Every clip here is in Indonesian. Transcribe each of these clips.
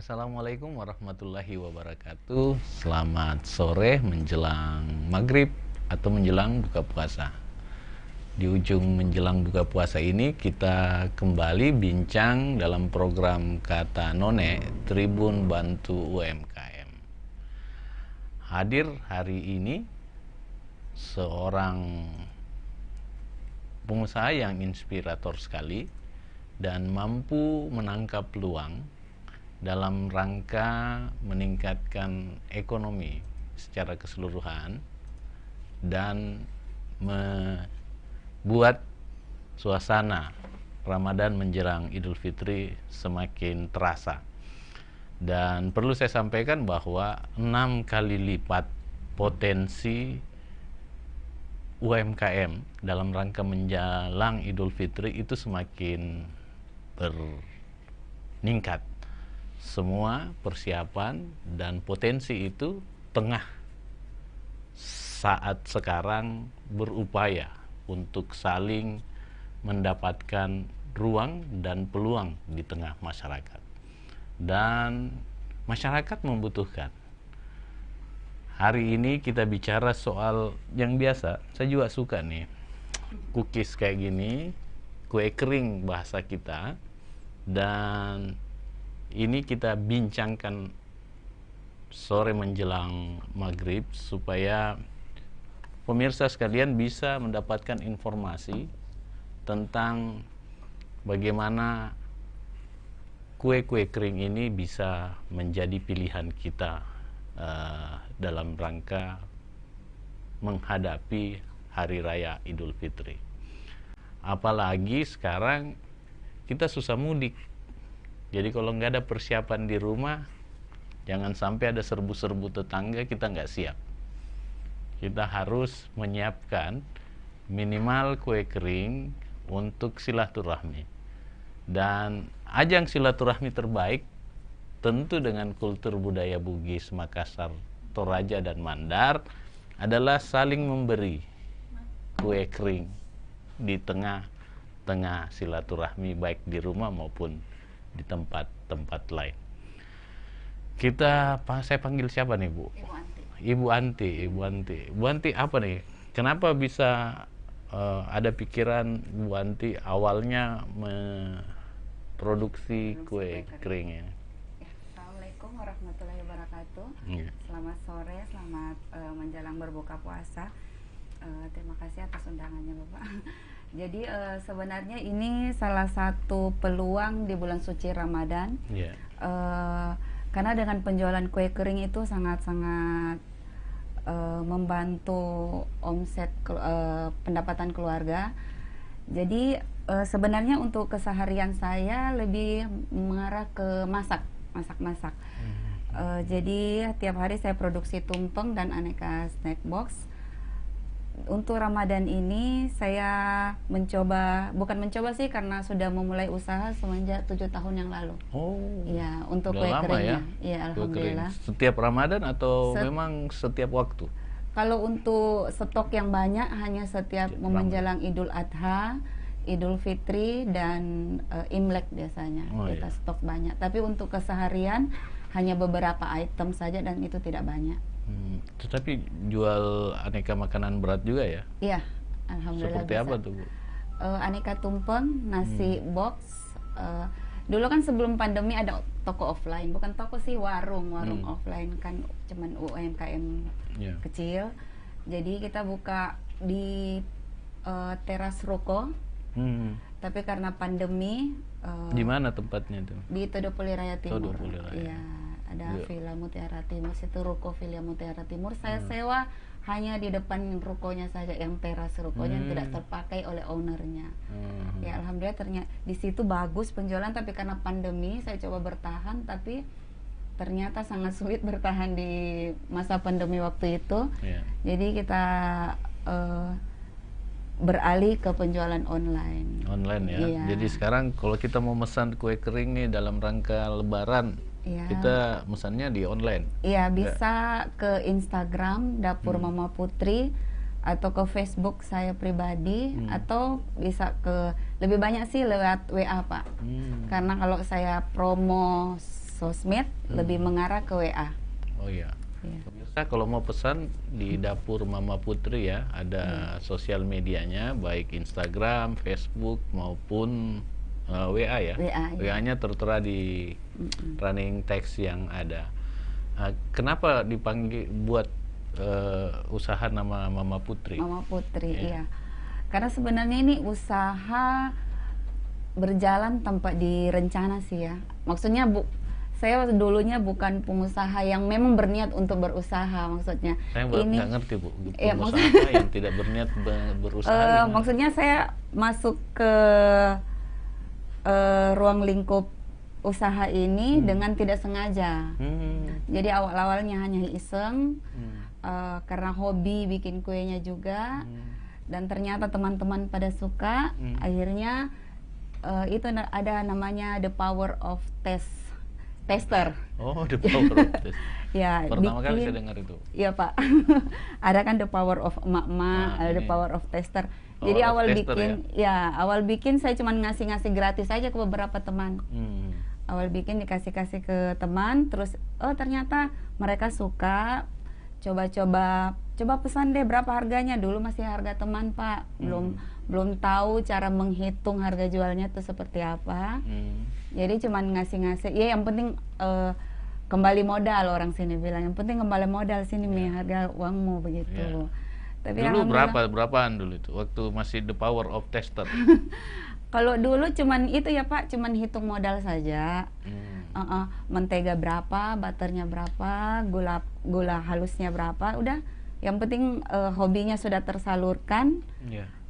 Assalamualaikum warahmatullahi wabarakatuh. Selamat sore menjelang maghrib atau menjelang buka puasa. Di ujung menjelang buka puasa ini kita kembali bincang dalam program Kata None Tribun Bantu UMKM. Hadir hari ini seorang pengusaha yang inspirator sekali dan mampu menangkap peluang dalam rangka meningkatkan ekonomi secara keseluruhan dan membuat suasana Ramadan menjelang Idul Fitri semakin terasa. Dan perlu saya sampaikan bahwa 6 kali lipat potensi UMKM dalam rangka menjelang Idul Fitri itu semakin meningkat. Semua persiapan dan potensi itu tengah saat sekarang berupaya untuk saling mendapatkan ruang dan peluang di tengah masyarakat. Dan masyarakat membutuhkan. Hari ini kita bicara soal yang biasa, saya juga suka nih, cookies kayak gini, kue kering bahasa kita, dan ini kita bincangkan sore menjelang maghrib supaya pemirsa sekalian bisa mendapatkan informasi tentang bagaimana kue-kue kering ini bisa menjadi pilihan kita dalam rangka menghadapi Hari Raya Idul Fitri. Apalagi sekarang kita susah mudik. Jadi kalau nggak ada persiapan di rumah, jangan sampai ada serbu-serbu tetangga, kita nggak siap. Kita harus menyiapkan minimal kue kering untuk silaturahmi. Dan ajang silaturahmi terbaik tentu dengan kultur budaya Bugis, Makassar, Toraja, dan Mandar adalah saling memberi kue kering di tengah-tengah silaturahmi baik di rumah maupun di tempat-tempat lain. Saya panggil siapa nih, Bu? Ibu Anti. Bu Anti apa nih? Kenapa bisa ada pikiran Bu Anti awalnya memproduksi kue kering ini? Assalamualaikum warahmatullahi wabarakatuh. Selamat sore, selamat menjelang berbuka puasa. Terima kasih atas undangannya, Bapak. Jadi sebenarnya ini salah satu peluang di bulan suci Ramadan. Karena dengan penjualan kue kering itu sangat-sangat membantu omset pendapatan keluarga. Jadi sebenarnya untuk keseharian saya lebih mengarah ke masak. Jadi tiap hari saya produksi tumpeng dan aneka snack box. Untuk Ramadan ini saya bukan mencoba sih, karena sudah memulai usaha semenjak 7 tahun yang lalu. Ya, untuk kue keringnya. Ya, alhamdulillah. Setiap Ramadan atau memang setiap waktu? Kalau untuk stok yang banyak hanya setiap menjelang Idul Adha, Idul Fitri, dan Imlek biasanya kita stok banyak. Tapi untuk keseharian hanya beberapa item saja dan itu tidak banyak. Tetapi jual aneka makanan berat juga ya? Iya, alhamdulillah. Seperti bisa. apa tuh, Bu? Aneka tumpeng, nasi box. Dulu kan sebelum pandemi ada toko offline, bukan toko sih, warung offline kan, cuman UMKM kecil. Jadi kita buka di teras ruko. Tapi karena pandemi, di mana tempatnya itu? di Todopoli Raya Timur. Iya, ada Villa Mutiara Timur, situ ruko Villa Mutiara Timur. Saya sewa hanya di depan rukonya saja, yang teras rukonya yang tidak terpakai oleh ownernya. Ya, alhamdulillah ternyata di situ bagus penjualan, tapi karena pandemi saya coba bertahan, tapi ternyata sangat sulit bertahan di masa pandemi waktu itu. Jadi kita beralih ke penjualan online ya. Jadi sekarang kalau kita mau mesan kue kering nih dalam rangka Lebaran, kita mesannya di online. Iya, bisa ke Instagram Dapur Mama Putri atau ke Facebook saya pribadi, atau bisa lebih banyak sih lewat WA, Pak. Karena kalau saya promo sosmed, lebih mengarah ke WA. Oh iya. Ya. Pemirsa kalau mau pesan di dapur Mama Putri ya, ada sosial medianya, baik Instagram, Facebook maupun WA ya. WA, ya. WA-nya tertera di running text yang ada. Kenapa dipanggil buat usaha nama Mama Putri? Mama Putri, iya. Karena sebenarnya ini usaha berjalan tanpa direncana sih ya. Maksudnya saya dulunya bukan pengusaha yang memang berniat untuk berusaha, maksudnya. Saya ini nggak ngerti Bu, ya, pengusaha yang tidak berniat berusaha. Maksudnya saya masuk ke ruang lingkup usaha ini dengan tidak sengaja. Jadi awal-awalnya hanya iseng, karena hobi bikin kuenya juga, dan ternyata teman-teman pada suka. Akhirnya itu ada namanya The Power of Tester. Oh, The Power of Tester. Ya, pertama kali saya dengar itu. Iya Pak. Ada kan The Power of emak-emak, ada The Power of Tester. Jadi awal bikin saya cuma ngasih pesan aja ke beberapa teman. Awal bikin dikasih ke teman, terus ternyata mereka suka. Coba pesan deh, berapa harganya. Dulu masih harga teman Pak, belum tahu cara menghitung harga jualnya itu seperti apa. Jadi cuman ngasih ya yang penting kembali modal, orang sini bilang, yang penting kembali modal sini harga uangmu begitu. Tapi dulu berapaan dulu itu waktu masih The Power of Tester? Kalau dulu cuman itu ya Pak, cuman hitung modal saja. Mentega berapa, butternya berapa, gula halusnya berapa, udah. Yang penting hobinya sudah tersalurkan.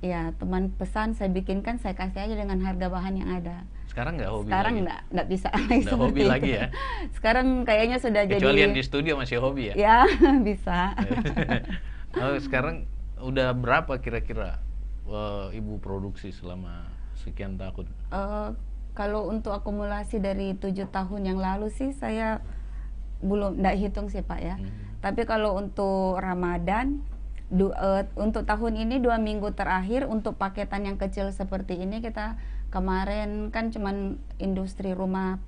Ya, teman pesan saya bikinkan, saya kasih aja dengan harga bahan yang ada. Sekarang nggak hobi sekarang lagi? Nggak bisa nggak hobi itu lagi ya? Sekarang kayaknya sudah kecuali jadi... yang di studio masih hobi ya? Ya, bisa. Sekarang udah berapa kira-kira Ibu produksi selama sekian tahun? Kalau untuk akumulasi dari 7 tahun yang lalu sih saya nggak hitung sih Pak ya. Tapi kalau untuk Ramadan, untuk tahun ini 2 minggu terakhir untuk paketan yang kecil seperti ini, kita kemarin kan cuman industri rumah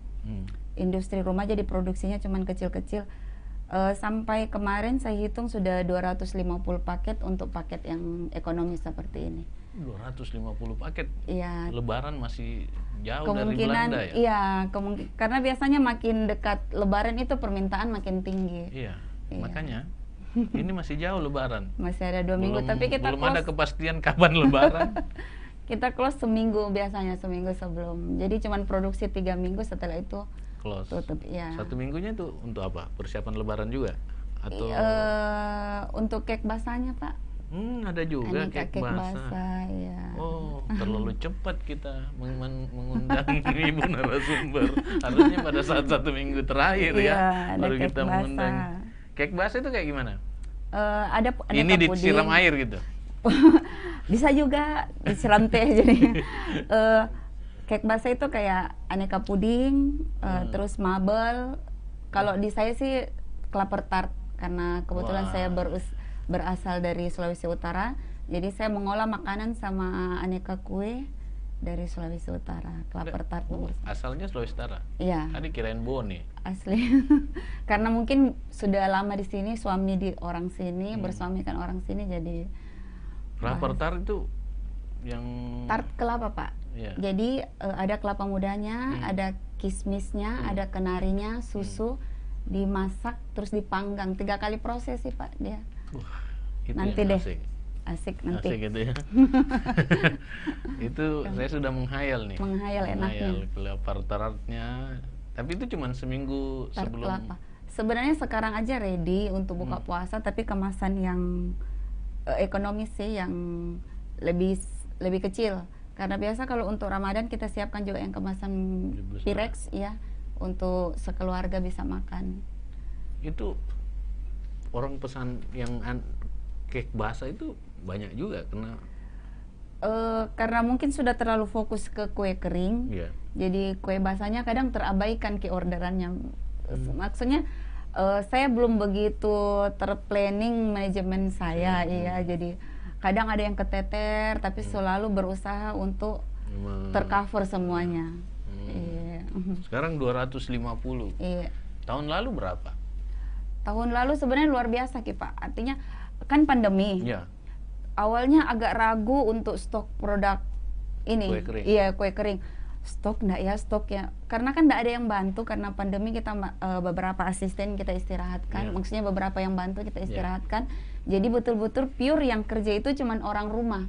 jadi produksinya cuman kecil-kecil. Sampai kemarin saya hitung sudah 250 paket untuk paket yang ekonomi seperti ini. 250 paket? Iya. Lebaran masih jauh dari Belanda ya? Iya, karena biasanya makin dekat Lebaran itu permintaan makin tinggi. Iya. Makanya ini masih jauh Lebaran. Masih ada 2 minggu, tapi kita belum ada kepastian kapan Lebaran. Kita close seminggu biasanya, seminggu sebelum. Jadi cuman produksi 3 minggu, setelah itu close. Tutup. Ya. 1 minggunya itu untuk apa? Persiapan Lebaran juga? Atau untuk kek basahnya Pak. Ada juga kek basah. Ya. Oh, terlalu cepat kita mengundang Ibu narasumber. Harusnya pada saat 1 minggu terakhir ya, baru kita mengundang. Kek basah itu kayak gimana? Ada ini disiram air gitu? Bisa juga disiram teh jadinya. Kek basah itu kayak aneka puding, terus marble. Kalau di saya sih klaper tart, karena kebetulan saya berasal dari Sulawesi Utara. Jadi saya mengolah makanan sama aneka kue dari Sulawesi Utara. Klaper tart. Asalnya Sulawesi Utara? Iya. Tadi kirain Bone. Asli. Karena mungkin sudah lama di sini, suami di orang sini, bersuamikan orang sini, jadi klaper tart itu yang tart kelapa Pak. Jadi ada kelapa mudanya, ada kismisnya, ada kenarinya, susu, dimasak terus dipanggang 3 kali proses sih Pak dia. Itu nanti deh asik nanti. Asik gitu ya. Itu saya sudah menghayal nih. Menghayal enaknya. Kelapa tartnya. Tapi itu cuma seminggu tart sebelum. Kelapa. Sebenarnya sekarang aja ready untuk buka puasa, tapi kemasan yang ekonomis sih, yang lebih kecil. Karena biasa kalau untuk Ramadan kita siapkan juga yang kemasan Pyrex ya, untuk sekeluarga bisa makan. Itu orang pesan yang kek basah itu banyak juga karena mungkin sudah terlalu fokus ke kue kering. Jadi kue basahnya kadang terabaikan ke orderannya. Maksudnya saya belum begitu terplanning manajemen saya ya. Jadi kadang ada yang keteter, tapi selalu berusaha untuk tercover semuanya. Sekarang 250. Iya. Tahun lalu berapa? Tahun lalu sebenarnya luar biasa Ki Pak. Artinya kan pandemi. Ya. Awalnya agak ragu untuk stok produk ini. Kue kering. Iya, kue kering. Stok enggak ya, stok ya. Karena kan enggak ada yang bantu karena pandemi, kita beberapa asisten kita istirahatkan. Maksudnya beberapa yang bantu kita istirahatkan. Jadi betul-betul pure yang kerja itu cuman orang rumah.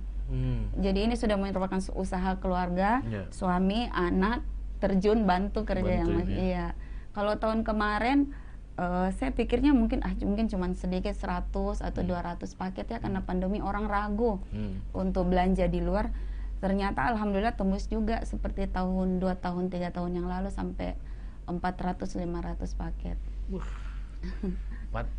Jadi ini sudah merupakan usaha keluarga, suami, anak terjun bantu kerja yang iya. Kalau tahun kemarin saya pikirnya mungkin cuma sedikit 100 atau 200 paket ya, karena pandemi orang ragu untuk belanja di luar. Ternyata alhamdulillah tembus juga seperti tahun 2 tahun 3 tahun yang lalu sampai 400-500 paket.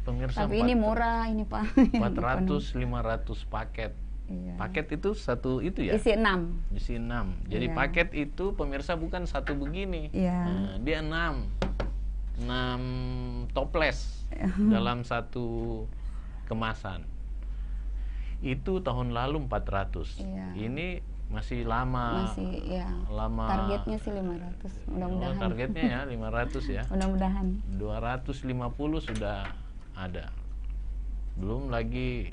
Pemirsa, tapi ini murah ini Pak. 400-500 paket. Iya. Paket itu satu itu ya? Isi 6. Isi 6. Jadi paket itu pemirsa bukan satu begini. Nah, dia 6 toples dalam satu kemasan. Itu tahun lalu 400. Ini masih lama. Lama. Targetnya sih 500. Mudah-mudahan. Targetnya ya 500 ya. Mudah-mudahan. 250 sudah ada. Belum lagi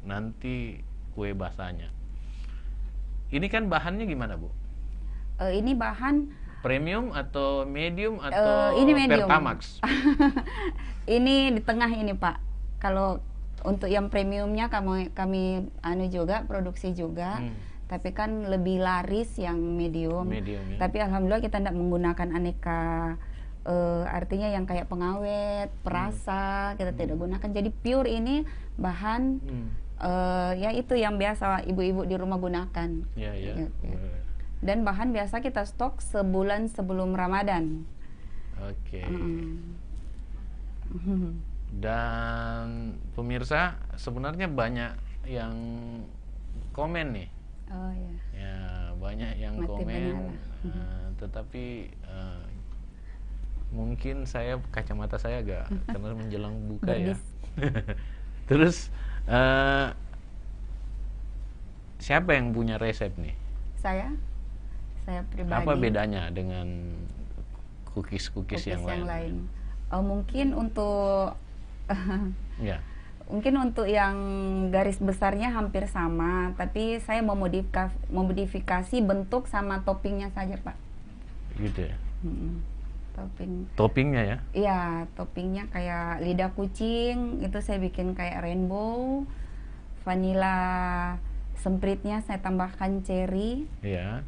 nanti kue basahnya. Ini kan bahannya gimana, Bu? Ini bahan premium atau medium atau ini medium. Pertamax? Ini di tengah ini, Pak. Kalau untuk yang premiumnya kami juga produksi juga. Tapi kan lebih laris yang medium. Ya? Tapi alhamdulillah kita tidak menggunakan aneka artinya yang kayak pengawet, perasa, kita tidak gunakan. Jadi pure ini bahan ya itu yang biasa ibu-ibu di rumah gunakan. Ya. Dan bahan biasa kita stok sebulan sebelum Ramadan. Oke. Dan pemirsa, sebenarnya banyak yang komen nih. Oh ya. Ya, banyak yang komen. Tetapi mungkin kacamata saya agak karena menjelang buka ya. Terus siapa yang punya resep nih? Saya pribadi. Apa bedanya dengan cookies yang lain? Mungkin untuk mungkin untuk yang garis besarnya hampir sama, tapi saya memodifikasi bentuk sama toppingnya saja, Pak. Gitu ya. Toppingnya ya? Iya, toppingnya kayak lidah kucing, itu saya bikin kayak rainbow. Vanilla sempritnya saya tambahkan cherry. Iya.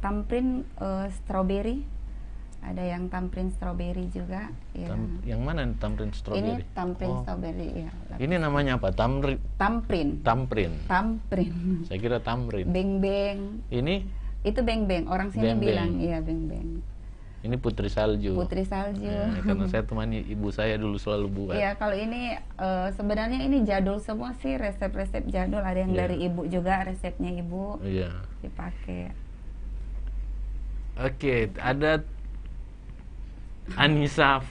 Tamprin strawberry. Ada yang tamprin strawberry juga. Ya. Yang mana tamprin strawberry? Ini tamprin strawberry ya. Ini namanya apa? Tamprin. Saya kira tamrin. Beng-beng. Ini? Itu beng-beng. Orang sini bilang iya beng-beng. Ini putri salju. Karena saya temani ibu saya dulu selalu buat. Iya, kalau ini sebenarnya ini jadul semua sih, resep-resep jadul. Ada yang dari ibu juga, resepnya ibu. Iya. Dipakai. Oke, ada Anissa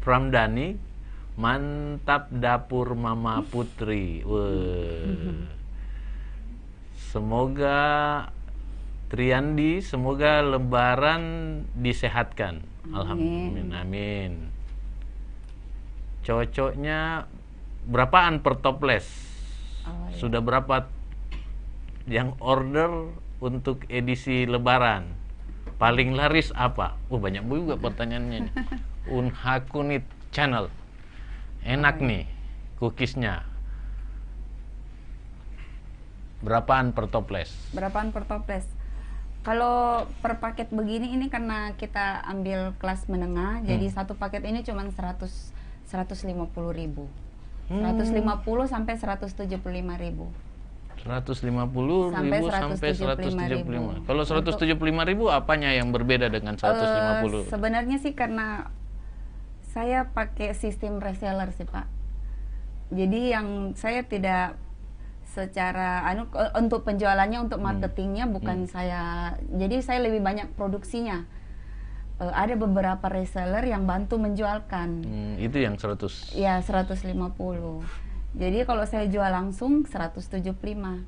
Pramdani, mantap dapur Mama Putri. Semoga Triandi, semoga Lebaran disehatkan. Alhamdulillah, amin. Cocoknya berapaan per toples? Sudah berapa yang order untuk edisi Lebaran? Paling laris apa? Banyak juga pertanyaannya nih. Unhakunit Channel. Enak nih cookiesnya. Berapaan per toples? Kalau per paket begini ini karena kita ambil kelas menengah, jadi satu paket ini cuma 150.000. 150 sampai 175.000. 150.000 sampai 175. Kalau 175.000 apanya yang berbeda dengan 150? Sebenarnya sih karena saya pakai sistem reseller sih, Pak. Jadi yang saya tidak secara untuk penjualannya, untuk marketingnya bukan saya. Jadi saya lebih banyak produksinya. Ada beberapa reseller yang bantu menjualkan. Itu yang 100. Ya, 150. Jadi kalau saya jual langsung 175.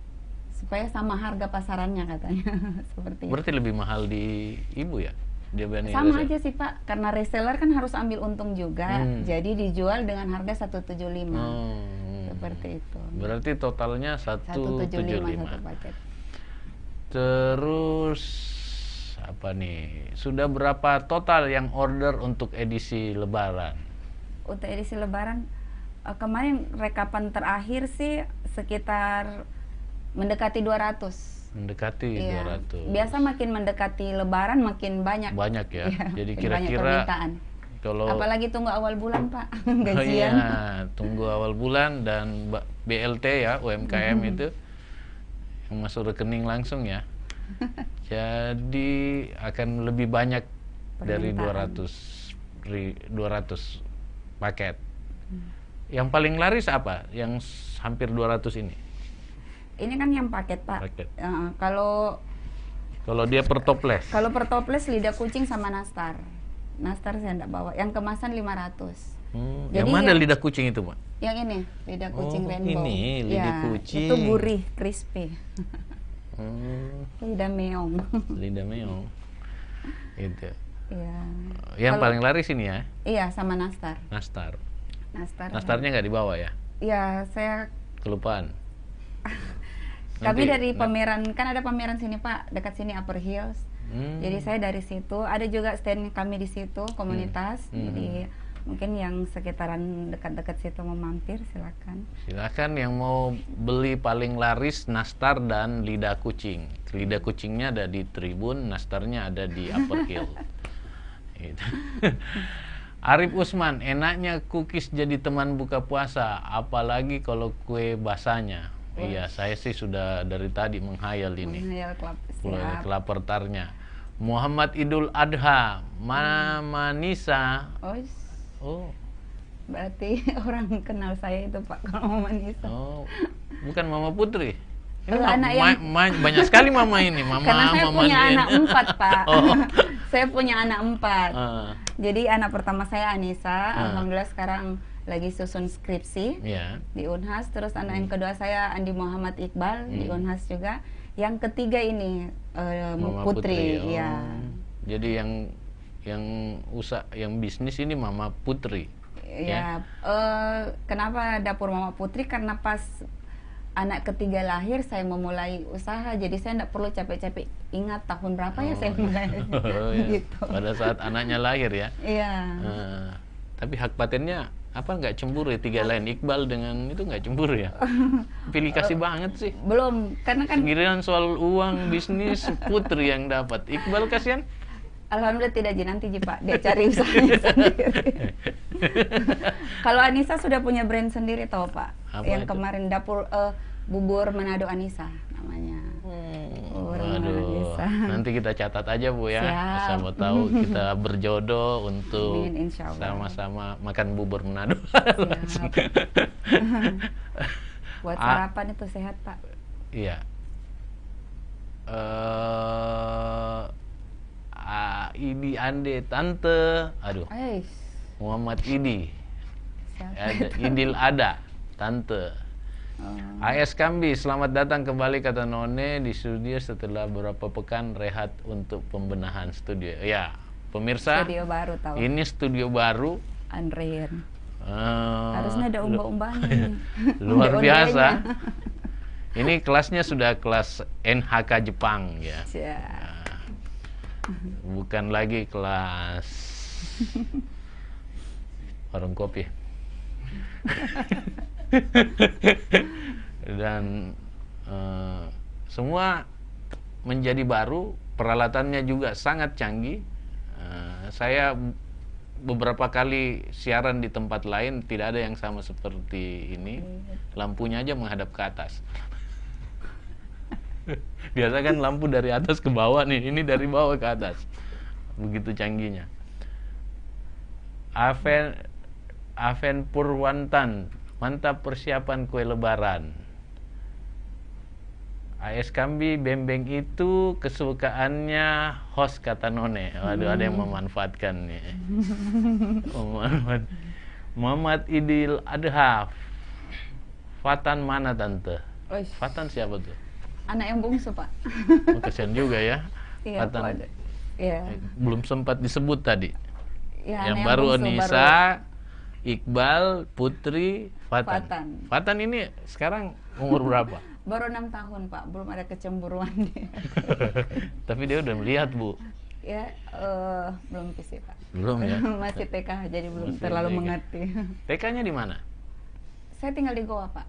supaya sama harga pasarannya katanya. Seperti Berarti lebih mahal di ibu ya? Dia itu. Sama aja sih Pak, karena reseller kan harus ambil untung juga, jadi dijual dengan harga 175. Seperti itu. Berarti totalnya 175 satu paket. Terus apa nih? Sudah berapa total yang order untuk edisi Lebaran? Untuk edisi Lebaran kemarin rekapan terakhir sih sekitar mendekati 200. Mendekati Iya. 200. Biasa makin mendekati Lebaran makin banyak. Banyak ya. Iya, Jadi makin banyak kira-kira permintaan. kalau Apalagi tunggu awal bulan Pak, Oh gajian. iya, tunggu awal bulan dan BLT ya, UMKM itu yang masuk rekening langsung ya. Jadi akan lebih banyak dari Permintaan. 200 paket. Yang paling laris apa? Yang hampir 200 ini? Ini kan yang paket Pak. Paket. Kalau Dia per toples. kalau per toples lidah kucing sama nastar. Nastar saya enggak bawa. Yang kemasan 500. Yang Jadi mana yang- lidah kucing itu, Pak? Yang ini lidah kucing Oh, rainbow. ini lidah Ya, kucing. Itu gurih, crispy. Hmm, Lidah meong. lidah meong. Itu. Iya. Yang Kalau- paling laris ini ya, Iya, sama nastar. nastar. Nastar. Nastarnya nggak dibawa ya? Iya, saya Kelupaan. kami Nanti- dari pameran, kan ada pameran sini Pak, dekat sini Upper Hills. Jadi saya dari situ, ada juga stand kami di situ, komunitas. Jadi mungkin yang sekitaran dekat-dekat situ mau mampir, silakan. Silakan yang mau beli paling laris nastar dan lidah kucing. Lidah kucingnya ada di Tribun, nastarnya ada di Upper Hill. Gitu. Arif Usman, enaknya cookies jadi teman buka puasa, apalagi kalau kue basahnya. Iya, saya sih sudah dari tadi menghayal ini. Menghayal kelap. Mulai Siap. kelapertarnya. Muhammad Idul Adha, Mama Nisa. Oh, Berarti orang kenal saya itu Pak, kalau Mama Nisa. oh, bukan Mama Putri. Ini Anak yang- banyak sekali mama ini, mama. Karena saya mama punya dia. anak 4 Pak. Oh. Saya punya anak 4. Ah, Jadi anak pertama saya Anissa, alhamdulillah sekarang lagi susun skripsi ya. di Unhas. Terus anak yang kedua saya Andi Muhammad Iqbal di Unhas juga. Yang ketiga ini Mama Putri, Oh. ya. Jadi yang bisnis ini Mama Putri. Ya, kenapa dapur Mama Putri? Karena pas anak ketiga lahir saya memulai usaha, jadi saya tidak perlu capek-capek ingat tahun berapa ya saya mulai. Oh, ya. Gitu. Pada saat anaknya lahir ya. Iya. Tapi hak patennya apa nggak cemburu ya, 3 lain Iqbal dengan itu nggak cemburu ya? Pilih kasih banget sih. Belum, karena kan Giliran soal uang bisnis Putri yang dapat. Iqbal kasihan. alhamdulillah tidak nanti Pak, dia cari usahanya sendiri. Kalau Anissa sudah punya brand sendiri tau Pak. Apa Yang itu? kemarin dapur bubur Manado Anissa namanya. Bubur Manado Waduh, Anissa. nanti kita catat aja Bu ya. Siap. Siapa tahu kita berjodoh untuk Amin, insya Allah. sama-sama makan bubur Manado. Siap. Buat Ah. sarapan itu sehat Pak. Iya. Idi Ande Tante, aduh, Aish, Muhammad Idi, siapa? Idil Ada, Tante. AS Kambi, selamat datang kembali kata None di studio setelah beberapa pekan rehat untuk pembenahan studio. Ya, pemirsa, Studio baru tahu. ini studio baru. Andrean. Eh, Harusnya ada umba-umbanya nih. luar Onde-ondenya. biasa. Ini kelasnya sudah kelas NHK Jepang ya. Siap. Bukan lagi kelas warung kopi. Dan semua menjadi baru, peralatannya juga sangat canggih. Saya beberapa kali siaran di tempat lain tidak ada yang sama seperti ini. Lampunya aja menghadap ke atas. Biasa kan lampu dari atas ke bawah nih, ini dari bawah ke atas. Begitu canggihnya. Aven Purwantan, mantap persiapan kue lebaran. AS Kambi, bembeng itu kesukaannya host kata None. Waduh, ada yang memanfaatkan nih. Muhammad Idil Adha. Fatan mana tante? Oish. Fatan siapa tuh? Anak yang bungsu, Pak. Oh, kasihan juga ya. Iya, Fatan. Pak. Iya. Belum sempat disebut tadi. Ya, Yang anak baru bungsu, Onisa, Iqbal, Putri, Fatan. Fatan. Fatan ini sekarang umur berapa? Baru 6 tahun, Pak. Belum ada kecemburuan dia. Tapi dia udah melihat, Bu. Ya, belum sih, Pak. Belum ya? Masih TK, jadi belum Masih terlalu TK. mengerti. TK-nya di mana? Saya tinggal di Goa, Pak.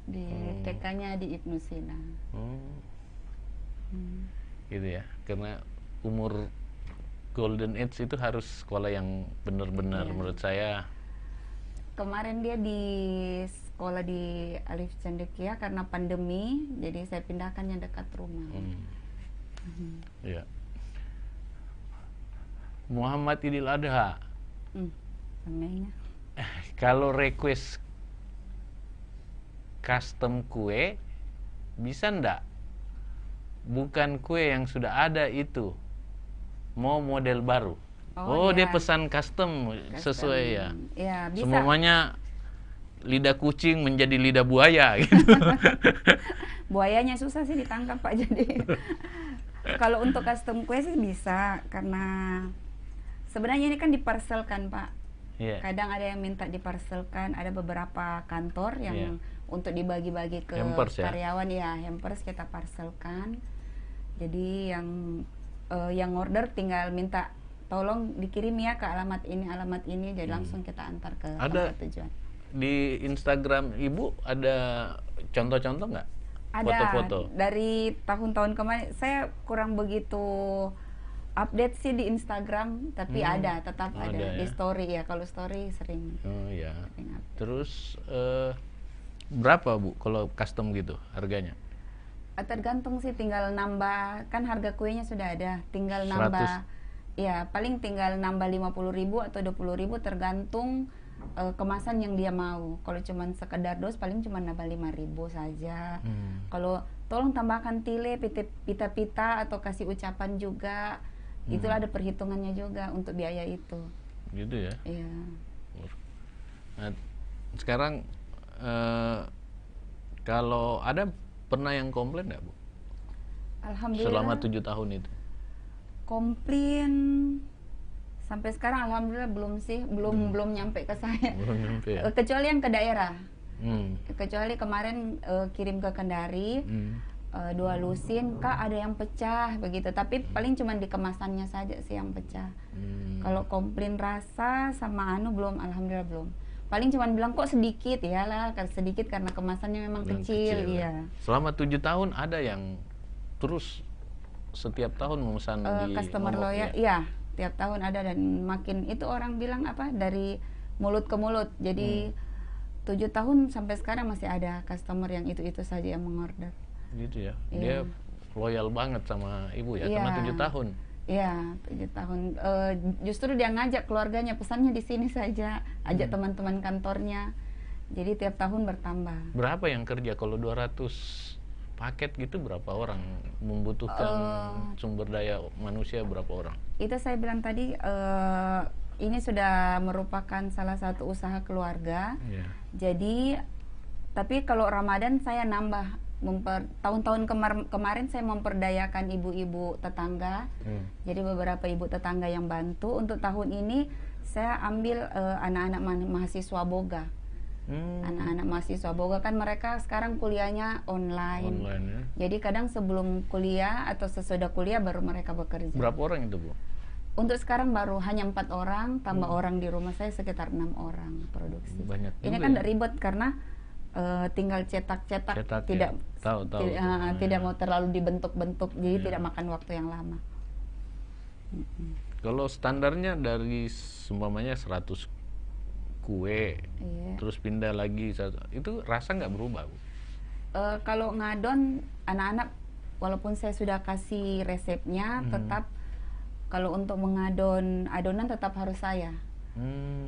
Di TK-nya di Ibnu Sina. Oh, gitu ya. Karena umur Golden Age itu harus sekolah yang benar-benar Iya. menurut saya. Kemarin dia di sekolah di Alif Cendekia karena pandemi, jadi saya pindahkan yang dekat rumah. Ya. Muhammad Idul Adha. Namanya. Kalau request custom kue bisa ndak? Bukan kue yang sudah ada itu, mau model baru. Oh, dia iya. pesan custom sesuai ya. Ya, bisa. Semuanya lidah kucing menjadi lidah buaya gitu. Buayanya susah sih ditangkap, Pak. Jadi kalau untuk custom kue sih bisa, karena sebenarnya ini kan diparselkan, Pak. Iya. Kadang ada yang minta diparselkan, ada beberapa kantor yang Iya. untuk dibagi-bagi ke Hampers ya? karyawan, ya hampers kita parselkan. Jadi yang order tinggal minta tolong dikirim ya ke alamat ini, jadi langsung kita antar ke Ada tempat tujuan. di Instagram Ibu ada contoh-contoh nggak? Ada. Foto-foto. Dari tahun-tahun kemarin saya kurang begitu update sih di Instagram, tapi tetap ada Ada di ya? story ya. Kalau story sering Oh ya. update. Terus berapa Bu kalau custom gitu harganya? Tergantung sih, tinggal nambah, kan harga kuenya sudah ada, tinggal 100. nambah. Ya, paling tinggal nambah 50.000 atau 20.000 tergantung kemasan yang dia mau. Kalau cuman sekedar dos paling cuma nambah 5.000 saja. Kalau tolong tambahkan tile, pita-pita atau kasih ucapan juga. Itulah ada perhitungannya juga untuk biaya itu. Gitu ya. Iya. Nah, sekarang kalau ada pernah yang komplain nggak Bu? Alhamdulillah. Selama 7 tahun itu? Komplain sampai sekarang alhamdulillah belum sih, belum nyampe ke saya. Belum nyampe ya? Kecuali yang ke daerah. Hmm. Kecuali kemarin kirim ke Kendari, 2 lusin, Kak ada yang pecah begitu, tapi paling cuma di kemasannya saja sih yang pecah. Kalau komplain rasa sama belum, alhamdulillah belum. Paling cuma bilang kok sedikit, iyalah sedikit karena kemasannya memang Yang kecil, ya. iya. Selama 7 tahun ada yang terus setiap tahun memesan di Customer Momok, loyal, ya? iya, tiap tahun ada, dan makin itu orang bilang apa dari mulut ke mulut. Jadi 7 tahun sampai sekarang masih ada customer yang itu saja yang mengorder. Gitu ya. Iya. Dia loyal banget sama Ibu ya, Iya. karena 7 tahun. Iya, 7 tahun. Justru dia ngajak keluarganya, pesannya di sini saja, ajak teman-teman kantornya. Jadi tiap tahun bertambah. Berapa yang kerja kalau 200 paket gitu, berapa orang membutuhkan sumber daya manusia, berapa orang? Itu saya bilang tadi, ini sudah merupakan salah satu usaha keluarga. Iya. Jadi, tapi kalau Ramadan saya nambah. Tahun-tahun kemarin saya memperdayakan ibu-ibu tetangga. Jadi beberapa ibu tetangga yang bantu. Untuk tahun ini saya ambil anak-anak mahasiswa boga. Anak-anak mahasiswa boga kan mereka sekarang kuliahnya online ya. Jadi kadang sebelum kuliah atau sesudah kuliah baru mereka bekerja. Berapa orang itu Bu? Untuk sekarang baru hanya 4 orang, tambah orang di rumah saya sekitar 6 orang produksi. Banyak Ini juga kan ya? tidak ribet karena tinggal cetak-cetak, Cetak, tidak ya. Tahu. tidak mau terlalu dibentuk-bentuk, jadi Iya. tidak makan waktu yang lama. Kalau standarnya dari seumpamanya 100 kue, Iya. terus pindah lagi, itu rasa nggak berubah Bu? Kalau ngadon anak-anak, walaupun saya sudah kasih resepnya, tetap kalau untuk mengadon adonan tetap harus saya.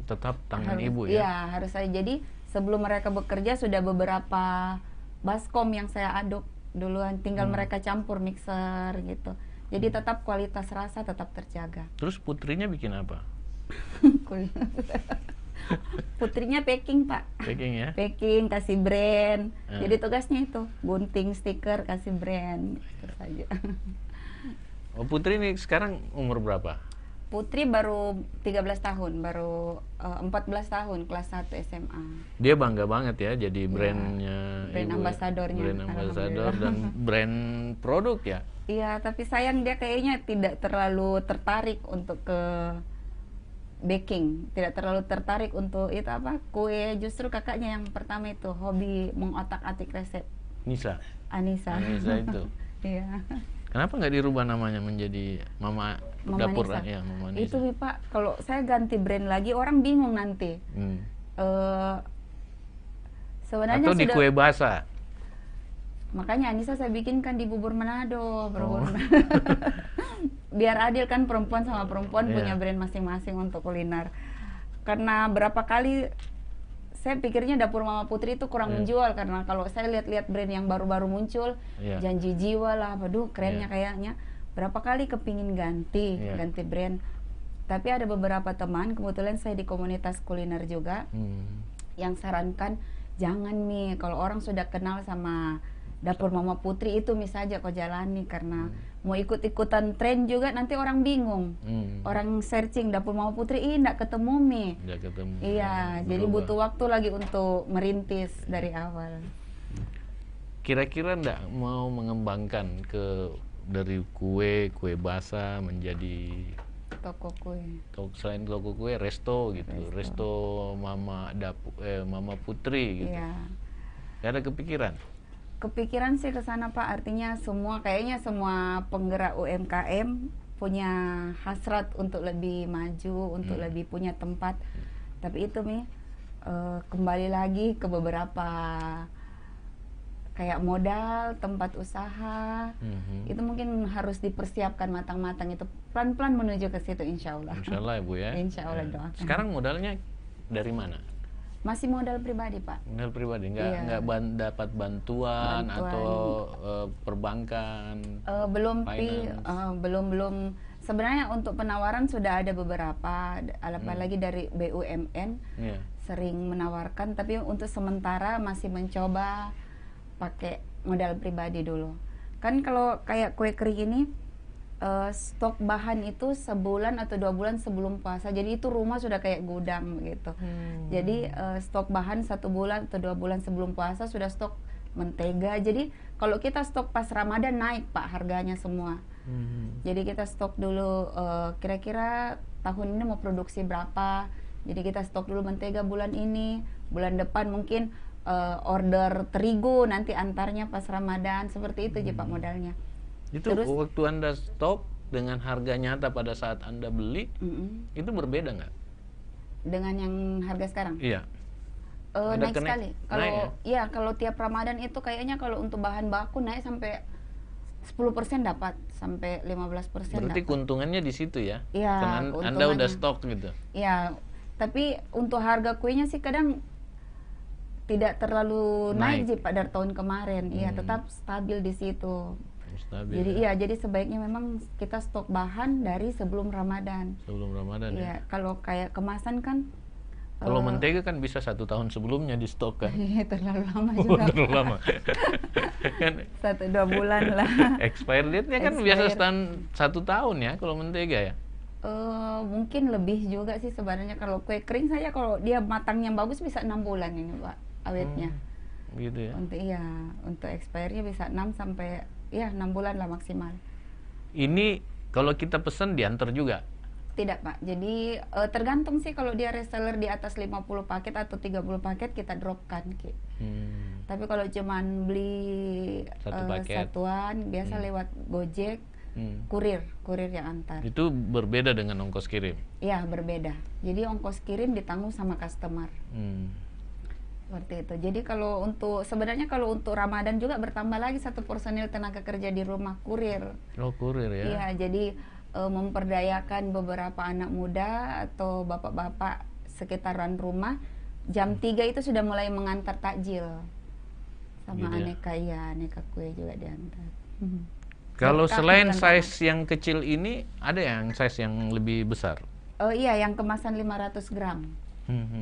Tetap tangan Harus, Ibu ya? Iya, harus saya. Jadi sebelum mereka bekerja sudah beberapa baskom yang saya aduk duluan, tinggal mereka campur mixer gitu. Jadi tetap kualitas rasa tetap terjaga. Terus putrinya bikin apa? Putrinya packing, Pak. Packing ya. Packing, kasih brand. Jadi tugasnya itu gunting stiker, kasih brand, itu saja. Oh, Putri ini sekarang umur berapa? Putri baru 13 tahun, baru 14 tahun, kelas 1 SMA. Dia bangga banget ya jadi brandnya, brand ibu, ambasadornya. brand ambasador dan brand produk ya. Iya, tapi sayang dia kayaknya tidak terlalu tertarik untuk ke baking, tidak terlalu tertarik untuk itu apa, kue. Justru kakaknya yang pertama itu hobi mengotak-atik resep. Nisa. Anissa. Anissa itu. Iya. Kenapa nggak dirubah namanya menjadi Mama Dapur Nisa. ya, Mama Nisa. Itu Pak, kalau saya ganti brand lagi orang bingung nanti. Sebenarnya atau di sudah, kue basah. makanya Anissa saya bikinkan di bubur Manado, biar adil kan, perempuan sama perempuan punya brand masing-masing untuk kuliner. Karena berapa kali saya pikirnya Dapur Mama Putri itu kurang menjual, karena kalau saya lihat-lihat brand yang baru-baru muncul, Janji Jiwa lah, aduh kerennya kayaknya. Berapa kali kepingin ganti brand. Tapi ada beberapa teman, kebetulan saya di komunitas kuliner juga, yang sarankan jangan nih, kalau orang sudah kenal sama Dapur Mama Putri itu saja kau jalani, karena mau ikut-ikutan tren juga nanti orang bingung. Orang searching Dapur Mama Putri, enggak ketemu mie. Nggak ketemu. Iya, jadi butuh waktu lagi untuk merintis dari awal. Kira-kira enggak mau mengembangkan dari kue basah menjadi Toko kue. Selain toko kue, resto gitu. Resto Mama Putri gitu. Iya. Gak ada kepikiran? Kepikiran sih ke sana Pak, artinya kayaknya semua penggerak UMKM punya hasrat untuk lebih maju, untuk lebih punya tempat. Tapi itu kembali lagi ke beberapa kayak modal, tempat usaha, itu mungkin harus dipersiapkan matang-matang, itu pelan-pelan menuju ke situ, insya Allah. Insya Allah Ibu ya. Insya Allah doakan. Sekarang modalnya dari mana? Masih modal pribadi Pak. Modal pribadi, nggak dapat bantuan atau perbankan? Belum. Sebenarnya untuk penawaran sudah ada beberapa, apalagi dari BUMN sering menawarkan, tapi untuk sementara masih mencoba pakai modal pribadi dulu. Kan kalau kayak kue kering ini, stok bahan itu sebulan atau 2 bulan sebelum puasa, jadi itu rumah sudah kayak gudang begitu. Jadi stok bahan 1 bulan atau 2 bulan sebelum puasa sudah stok mentega. Jadi kalau kita stok pas Ramadan naik Pak harganya semua. Jadi kita stok dulu, kira-kira tahun ini mau produksi berapa, jadi kita stok dulu mentega bulan ini, bulan depan mungkin order terigu, nanti antarnya pas Ramadan, seperti itu aja Pak modalnya. Itu terus, waktu Anda stok dengan harga nyata pada saat Anda beli, itu berbeda nggak? Dengan yang harga sekarang? Iya. Naik sekali. Kalau kalau tiap Ramadan itu kayaknya kalau untuk bahan baku naik sampai 10% dapat, sampai 15%. Berarti keuntungannya di situ ya? Iya. Karena Anda udah stok gitu. Iya. Tapi untuk harga kuenya sih kadang tidak terlalu naik sih Pak dari tahun kemarin. Iya, tetap stabil di situ. Stabil, jadi jadi sebaiknya memang kita stok bahan dari sebelum Ramadan. Sebelum Ramadan ya. Kalau kayak kemasan kan, kalau mentega kan bisa 1 tahun sebelumnya di stok kan. Terlalu lama juga. Terlalu lama. Kan 1-2 bulan lah. Expired date-nya kan biasa 1 tahun ya kalau mentega ya. Mungkin lebih juga sih sebenarnya. Kalau kue kering saya kalau dia matangnya bagus bisa 6 bulan ini Pak awetnya. Gitu ya. Untuk expire-nya bisa 6 sampai 6 bulan lah maksimal. Ini kalau kita pesan diantar juga? Tidak Pak, jadi tergantung sih, kalau dia reseller di atas 50 paket atau 30 paket kita dropkan. Tapi kalau cuman beli satuan, biasa lewat Gojek, kurir yang antar. Itu berbeda dengan ongkos kirim? Iya, berbeda. Jadi ongkos kirim ditanggung sama customer. Seperti itu. Jadi sebenarnya kalau untuk Ramadan juga bertambah lagi 1 personil tenaga kerja di rumah, kurir. Oh, kurir ya. Iya, jadi memperdayakan beberapa anak muda atau bapak-bapak sekitaran rumah, jam 3 itu sudah mulai mengantar takjil sama gitu aneka kue juga diantar. Kalau selain size yang kecil ini, ada yang size yang lebih besar? Iya, yang kemasan 500 gram.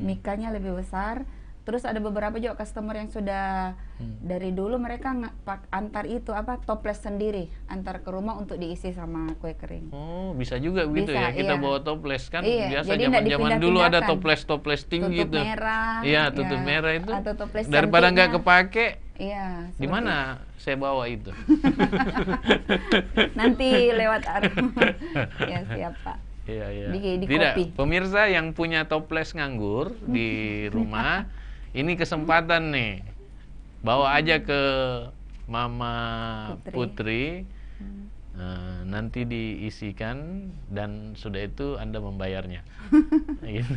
Mikanya lebih besar. Terus ada beberapa juga customer yang sudah dari dulu mereka antar itu toples sendiri, antar ke rumah untuk diisi sama kue kering. Oh, bisa juga begitu Bisa, ya, kita iya. bawa toples kan. Iya, Biasa jadi nggak zaman dulu ada dipindah-pindahkan. toples tinggi Tutup tuh. merah, Iya, tutup ya, merah itu. atau toples Daripada nggak cantiknya. kepake, Iya. di mana saya bawa itu? Nanti lewat ya siap Pak. Iya, iya. Di Tidak, kopi. pemirsa yang punya toples nganggur di rumah, ini kesempatan nih. Bawa aja ke Mama Putri. Nanti diisikan dan sudah itu Anda membayarnya. Gitu.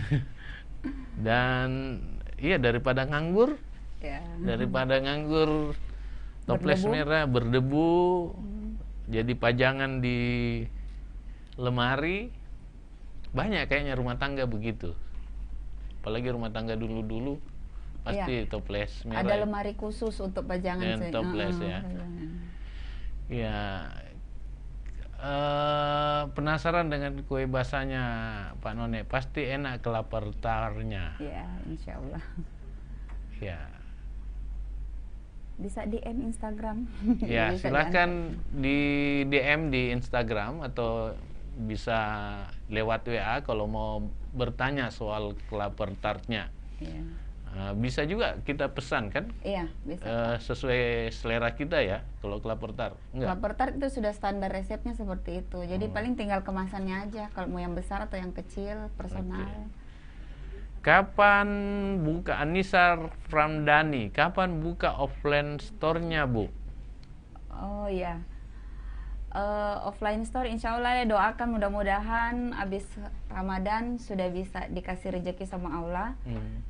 Dan iya, daripada nganggur, Ya. toples Berdebu. merah berdebu, jadi pajangan di lemari. Banyak kayaknya rumah tangga begitu, apalagi rumah tangga dulu pasti toples merah. Ada lemari khusus untuk pajangan dan toples ya. Ya, penasaran dengan kue basahnya Pak None. Pasti enak kelapa tarnya. Ya, insya Allah. Ya. Bisa DM Instagram. Ya, Bisa silahkan di DM di Instagram atau bisa lewat WA kalau mau bertanya soal kelapa tartnya. Iya. Bisa juga kita pesan kan? Iya, bisa. Sesuai selera kita ya, kalau kelapa tart. Enggak. Kelapa tart itu sudah standar resepnya seperti itu. Jadi paling tinggal kemasannya aja. Kalau mau yang besar atau yang kecil, personal. Kapan buka Anissa Ramdhani? Kapan buka offline store-nya, Bu? Oh iya. Offline store insya Allah ya, doakan mudah-mudahan abis Ramadan sudah bisa dikasih rezeki sama Allah,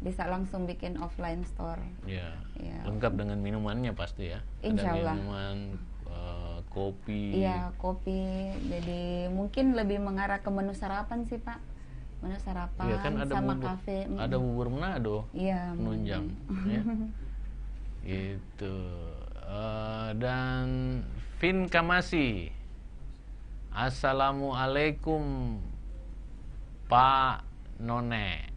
bisa langsung bikin offline store. Ya, Ya. lengkap dengan minumannya pasti ya. Insya Ada Allah. minuman, kopi. Iya, kopi. Jadi mungkin lebih mengarah ke menu sarapan sih Pak. Menu sarapan Iya, kan ada sama bubur, kafe. ada bubur Manado, Iya. penunjang. Ya. Itu. Dan Vin Kamasi. Assalamualaikum Pak None.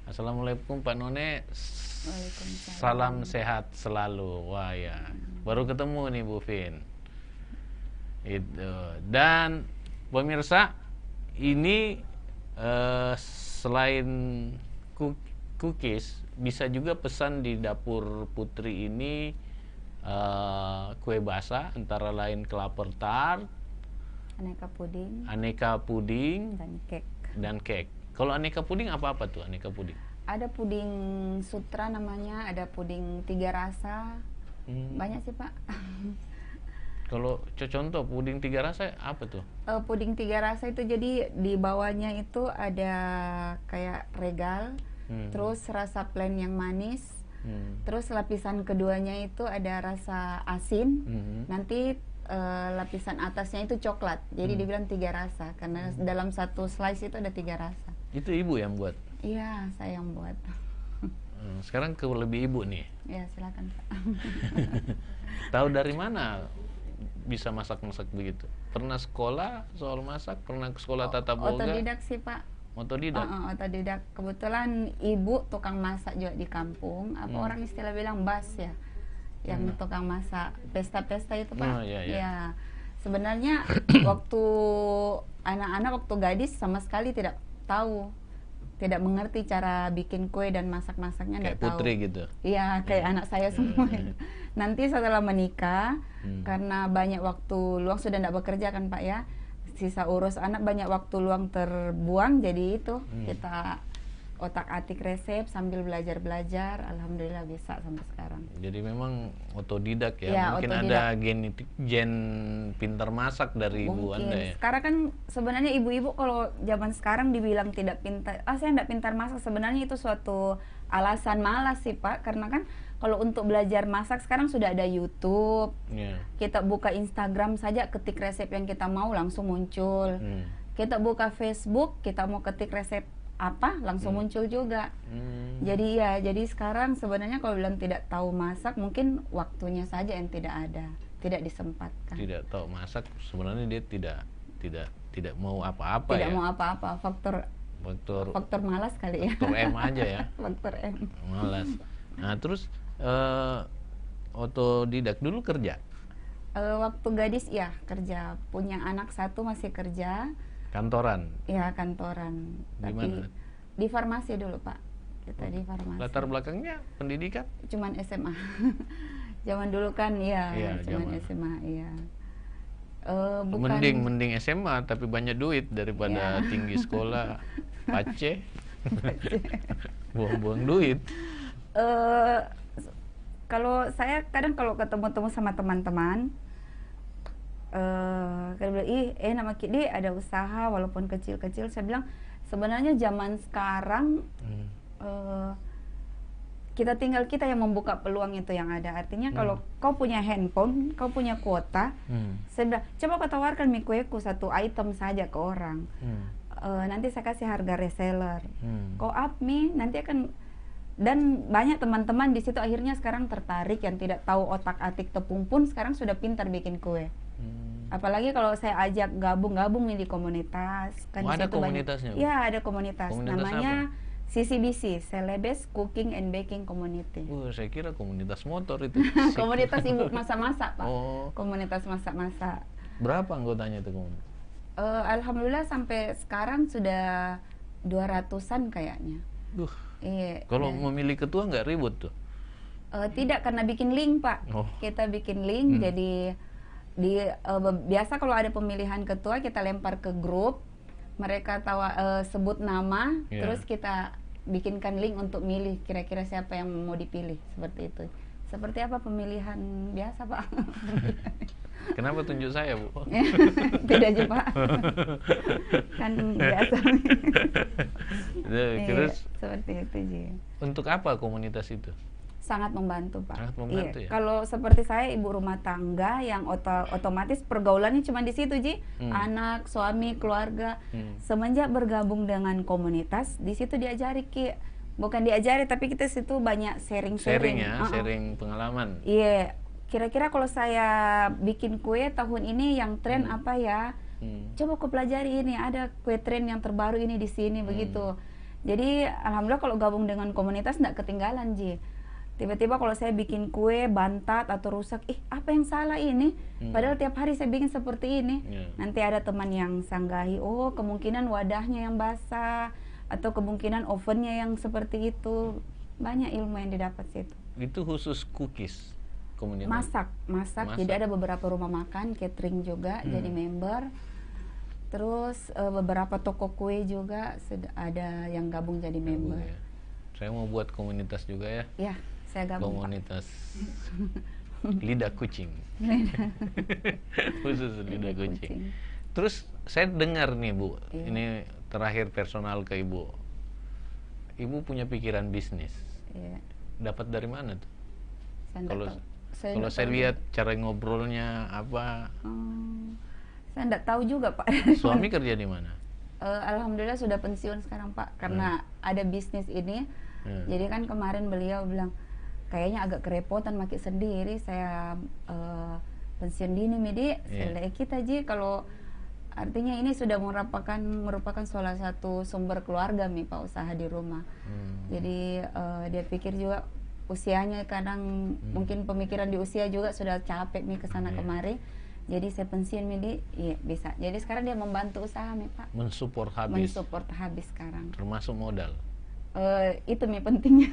Assalamualaikum Pak None. Waalaikumsalam. Salam sehat selalu. Wah ya, baru ketemu nih Bu Vin. Itu. Dan pemirsa, ini selain cookies, bisa juga pesan di dapur Putri ini kue basah, antara lain kelapa tart, aneka puding dan cake. Kalau aneka puding apa tuh aneka puding? Ada puding sutra namanya, ada puding 3 rasa. Banyak sih Pak. Kalau contoh puding 3 rasa apa tuh? Puding 3 rasa itu jadi di bawahnya itu ada kayak regal, terus rasa plain yang manis, terus lapisan keduanya itu ada rasa asin, nanti lapisan atasnya itu coklat. Jadi dibilang 3 rasa karena dalam satu slice itu ada 3 rasa. Itu ibu yang buat? Iya, saya yang buat. Sekarang ke lebih ibu nih. Ya, silakan Pak. Tahu dari mana bisa masak-masak begitu? Pernah sekolah soal masak? Pernah ke sekolah tata boga? Otodidak sih Pak. Otodidak? Otodidak. Kebetulan ibu tukang masak juga di kampung. Orang istilah bilang bas ya, yang tukang masak pesta-pesta itu Pak. Oh, iya. Ya, sebenarnya waktu anak-anak, waktu gadis sama sekali tidak tahu, tidak mengerti cara bikin kue dan masak-masaknya, kayak nggak tahu. Putri gitu? Iya, kayak anak saya semua. Nanti setelah menikah, karena banyak waktu luang, sudah tidak bekerja kan Pak ya, sisa urus anak, banyak waktu luang terbuang, jadi itu kita otak-atik resep sambil belajar-belajar, alhamdulillah bisa sampai sekarang. Jadi memang otodidak ya, Ya, mungkin otodidak. ada gen pintar masak dari ibu Mungkin. Anda ya? Sekarang kan sebenarnya ibu-ibu kalau zaman sekarang dibilang tidak pintar, saya tidak pintar masak, sebenarnya itu suatu alasan malas sih Pak, karena kan kalau untuk belajar masak sekarang sudah ada YouTube, kita buka Instagram saja, ketik resep yang kita mau langsung muncul. Kita buka Facebook, kita mau ketik resep apa langsung muncul juga. Jadi sekarang sebenarnya kalau bilang tidak tahu masak, mungkin waktunya saja yang tidak ada, tidak disempatkan. Tidak tahu masak, sebenarnya dia tidak tidak mau apa-apa Tidak ya. mau apa-apa, faktor malas kali ya. Faktor M aja ya. Faktor M. Malas. Nah, terus otodidak dulu kerja. Waktu gadis ya kerja, punya anak satu masih kerja. Kantoran. Ya kantoran. Di Tapi mana? di farmasi dulu Pak. Kita di farmasi. Latar belakangnya pendidikan? Cuman SMA. Zaman dulu kan ya, Iya, cuman zaman. SMA iya. Bukan Mending SMA tapi banyak duit daripada Iya. tinggi sekolah pace. Buang-buang duit. Kalau saya kadang kalau ketemu-temu sama teman-teman, kadang bilang, ih enak sama Kidi ada usaha walaupun kecil-kecil. Saya bilang sebenarnya zaman sekarang kita tinggal kita yang membuka peluang itu yang ada. Artinya kalau kau punya handphone, kau punya kuota, saya bilang coba kau tawarkan mie kueku satu item saja ke orang. Nanti saya kasih harga reseller. Kau up mie nanti akan. Dan banyak teman-teman di situ akhirnya sekarang tertarik yang tidak tahu otak-atik tepung pun sekarang sudah pintar bikin kue. Apalagi kalau saya ajak gabung nih di komunitas. Kan di ada situ komunitasnya, Bu? Ya ada komunitas. Komunitas Namanya CCBC, Celebes Cooking and Baking Community. Saya kira komunitas motor itu. Komunitas ibu masak-masak Pak. Oh. Komunitas masak-masak. Berapa anggotanya itu komunitas? Alhamdulillah sampai sekarang sudah 200-an kayaknya. Iya. Kalau memilih ketua nggak ribut tuh? Tidak, karena bikin link Pak. Kita bikin link, jadi biasa kalau ada pemilihan ketua kita lempar ke grup, mereka sebut nama, terus kita bikinkan link untuk milih kira-kira siapa yang mau dipilih, seperti itu. Seperti apa pemilihan biasa Pak? Kenapa tunjuk saya, Bu? Beda aja Pak. Kan biasa. Terus seperti itu Ji. Untuk apa komunitas itu? Sangat membantu Pak. Sangat membantu ya? Kalau seperti saya ibu rumah tangga yang otomatis pergaulannya cuma di situ Ji. Anak, suami, keluarga. Semenjak bergabung dengan komunitas, di situ diajari Ki. Bukan diajari tapi kita situ banyak sharing-sharing. Sharing pengalaman. Iya. Kira-kira kalau saya bikin kue tahun ini yang tren apa ya? Coba kau pelajari ini, ada kue tren yang terbaru ini di sini begitu. Jadi alhamdulillah kalau gabung dengan komunitas nggak ketinggalan Ji. Tiba-tiba kalau saya bikin kue bantat atau rusak, apa yang salah ini? Padahal tiap hari saya bikin seperti ini. Nanti ada teman yang sanggahi, oh kemungkinan wadahnya yang basah atau kemungkinan ovennya yang seperti itu. Banyak ilmu yang didapat situ. Itu khusus cookies komunitas? Masak. Jadi ada beberapa rumah makan, catering juga jadi member. Terus beberapa toko kue juga ada yang gabung jadi member. Ya. Saya mau buat komunitas juga ya. Ya, saya gabung. Komunitas lidah kucing. Khusus lidah kucing. Terus saya dengar nih Bu, ini terakhir personal ke Ibu. Ibu punya pikiran bisnis. Dapat dari mana tuh? Kalau saya lihat cara ngobrolnya apa? Saya enggak tahu juga Pak. Suami kerja di mana? Alhamdulillah sudah pensiun sekarang Pak, karena ada bisnis ini. Jadi kan kemarin beliau bilang kayaknya agak kerepotan maki sendiri, saya pensiun dini Midi. Saya kita Ji kalau artinya ini sudah merupakan salah satu sumber keluarga Pak, usaha di rumah. Jadi dia pikir juga usianya kadang mungkin pemikiran di usia juga sudah capek nih kesana kemari. Jadi saya pensiun Midi, bisa. Jadi sekarang dia membantu usaha Pak. Mensupport habis sekarang. Termasuk modal. Itu pentingnya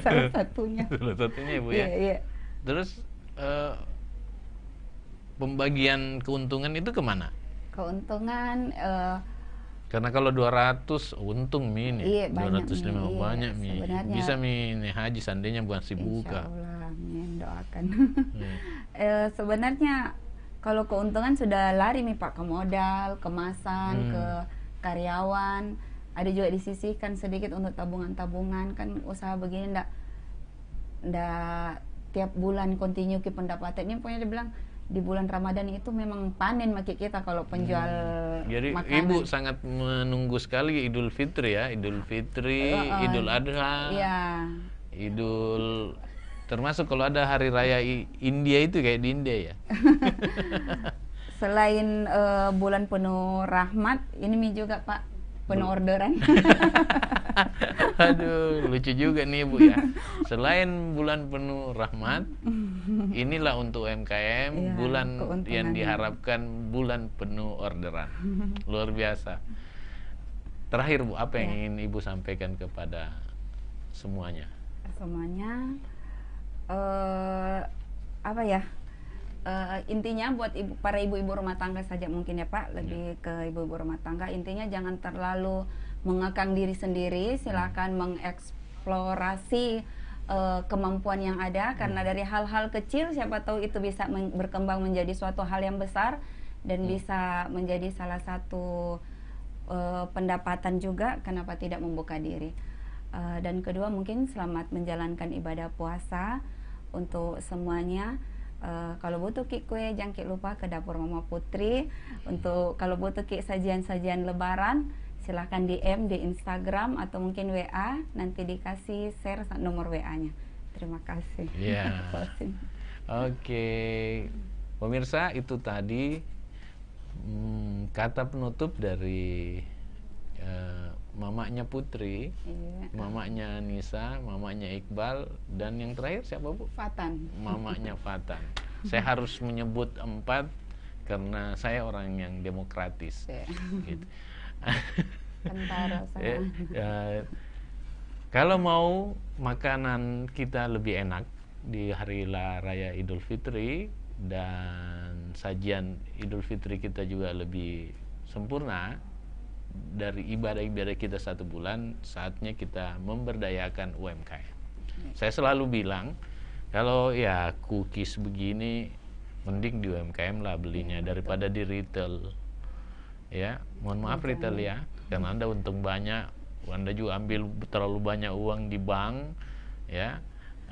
salah satunya. Salah satunya Ibu ya. Iya. Terus pembagian keuntungan itu kemana? Keuntungan karena kalau 200 untung ini, 250 banyak mi. Bisa mi haji seandainya bukan si buka. Insyaallah, doakan. Sebenarnya kalau keuntungan sudah lari Pak ke modal, kemasan, ke karyawan. Ada juga disisihkan sedikit untuk tabungan-tabungan. Kan usaha begini ndak tiap bulan continue ke pendapatan. Ini pokoknya dia bilang di bulan Ramadan itu memang panen maki kita kalau penjual jadi makanan. Ibu sangat menunggu sekali Idul Fitri ya, Idul Fitri, Idul Adha, Idul, termasuk kalau ada hari raya India itu kayak di India ya. Selain bulan penuh rahmat, ini Mi juga Pak, penuh orderan. Aduh, lucu juga nih Bu ya. Selain bulan penuh rahmat, inilah untuk UMKM Iya, bulan yang keuntungannya. diharapkan bulan penuh orderan. Luar biasa. Terakhir Bu, apa yang Ya. ingin Ibu sampaikan kepada semuanya? Semuanya apa ya? Intinya buat para ibu-ibu rumah tangga saja mungkin ya Pak, lebih ke ibu-ibu rumah tangga, intinya jangan terlalu mengekang diri sendiri, silakan mengeksplorasi kemampuan yang ada, karena dari hal-hal kecil siapa tahu itu bisa berkembang menjadi suatu hal yang besar dan bisa menjadi salah satu pendapatan juga, kenapa tidak membuka diri. Dan kedua mungkin selamat menjalankan ibadah puasa untuk semuanya. Kalau butuh ki kue jangan ki lupa ke dapur Mama Putri. Untuk kalau butuh ki sajian-sajian lebaran silahkan DM di Instagram atau mungkin WA, nanti dikasih share nomor WA-nya. Terima kasih. Iya. Oke, pemirsa, itu tadi kata penutup dari mamanya Putri, mamanya Nisa, mamanya Iqbal, dan yang terakhir siapa Bu? Fatan. Mamanya Fatan. Saya harus menyebut 4 karena saya orang yang demokratis. Gitu. Kentara sama. Kalau mau makanan kita lebih enak di hari raya Idul Fitri dan sajian Idul Fitri kita juga lebih sempurna dari ibadah-ibadah kita 1 bulan, saatnya kita memberdayakan UMKM. Saya selalu bilang, kalau ya cookies begini mending di UMKM lah belinya daripada di retail. Ya, mohon maaf retail ya, karena Anda untung banyak, Anda juga ambil terlalu banyak uang di bank, ya.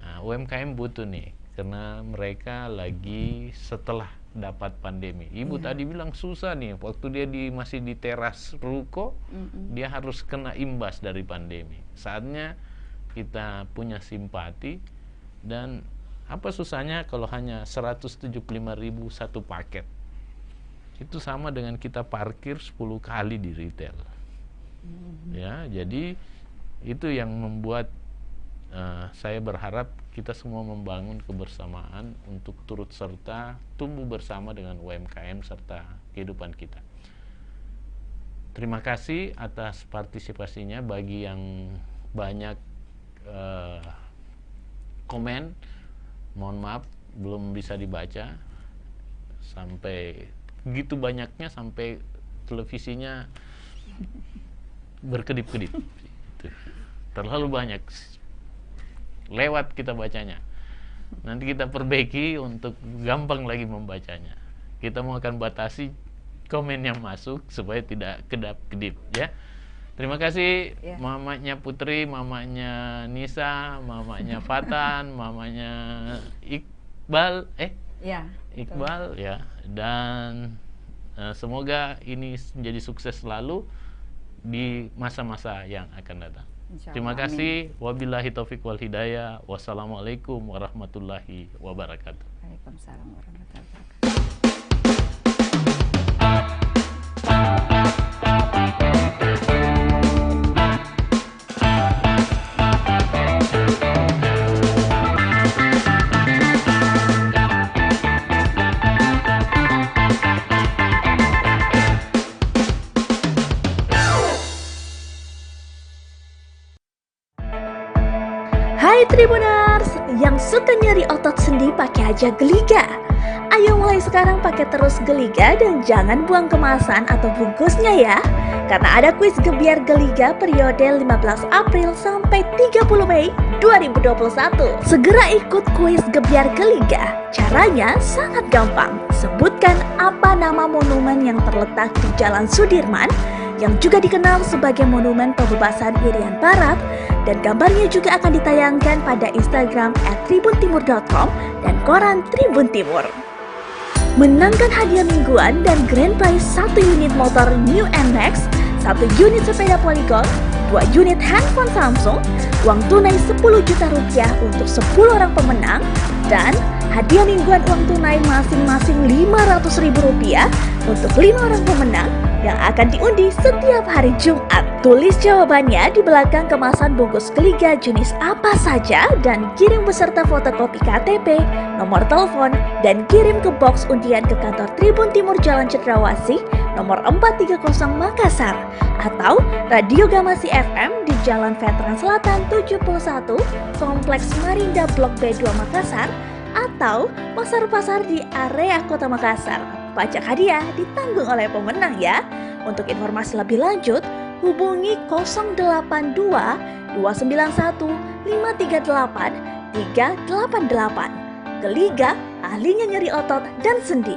Nah, UMKM butuh nih, karena mereka lagi setelah dapat pandemi. Ibu tadi bilang susah nih, waktu dia masih di teras ruko, dia harus kena imbas dari pandemi. Saatnya kita punya simpati, dan apa susahnya kalau hanya 175.000 satu paket. Itu sama dengan kita parkir 10 kali di retail. Ya, jadi itu yang membuat saya berharap kita semua membangun kebersamaan untuk turut serta tumbuh bersama dengan UMKM serta kehidupan kita. Terima kasih atas partisipasinya. Bagi yang banyak komen, mohon maaf belum bisa dibaca, sampai begitu banyaknya sampai televisinya berkedip-kedip. Terlalu banyak, lewat kita bacanya. Nanti kita perbaiki untuk gampang lagi membacanya. Kita mau akan batasi komen yang masuk supaya tidak kedap-kedip ya. Terima kasih mamanya Putri, mamanya Nisa, mamanya Fatan, mamanya Iqbal, Iqbal ya. Dan semoga ini menjadi sukses selalu di masa-masa yang akan datang. Terima kasih. Wabillahi taufiq wal hidayah. Wassalamualaikum warahmatullahi wabarakatuh. Waalaikumsalam warahmatullahi wabarakatuh. Hai Tribuners, yang suka nyari otot sendi pakai aja Geliga. Ayo mulai sekarang pakai terus Geliga dan jangan buang kemasan atau bungkusnya ya. Karena ada kuis gebiar Geliga periode 15 April sampai 30 Mei 2021. Segera ikut kuis gebiar Geliga. Caranya sangat gampang. Sebutkan apa nama monumen yang terletak di Jalan Sudirman yang juga dikenal sebagai Monumen Pembebasan Irian Barat, dan gambarnya juga akan ditayangkan pada Instagram @tribuntimur.com dan koran Tribun Timur. Menangkan hadiah mingguan dan grand prize 1 unit motor New NMAX, 1 unit sepeda Polygon, 2 unit handphone Samsung, uang tunai 10 juta rupiah untuk 10 orang pemenang, dan hadiah mingguan uang tunai masing-masing 500 Rp100.000 untuk 5 orang pemenang yang akan diundi setiap hari Jumat. Tulis jawabannya di belakang kemasan bungkus Geliga jenis apa saja dan kirim beserta fotokopi KTP, nomor telepon, dan kirim ke box undian ke kantor Tribun Timur Jalan Cendrawasih nomor 430 Makassar atau Radio Gamasi FM di Jalan Veteran Selatan 71, Kompleks Marinda Blok B2 Makassar, atau pasar-pasar di area Kota Makassar. Pajak hadiah ditanggung oleh pemenang ya. Untuk informasi lebih lanjut, hubungi 082 291 538 388. Geliga, ahlinya nyeri otot dan sendi.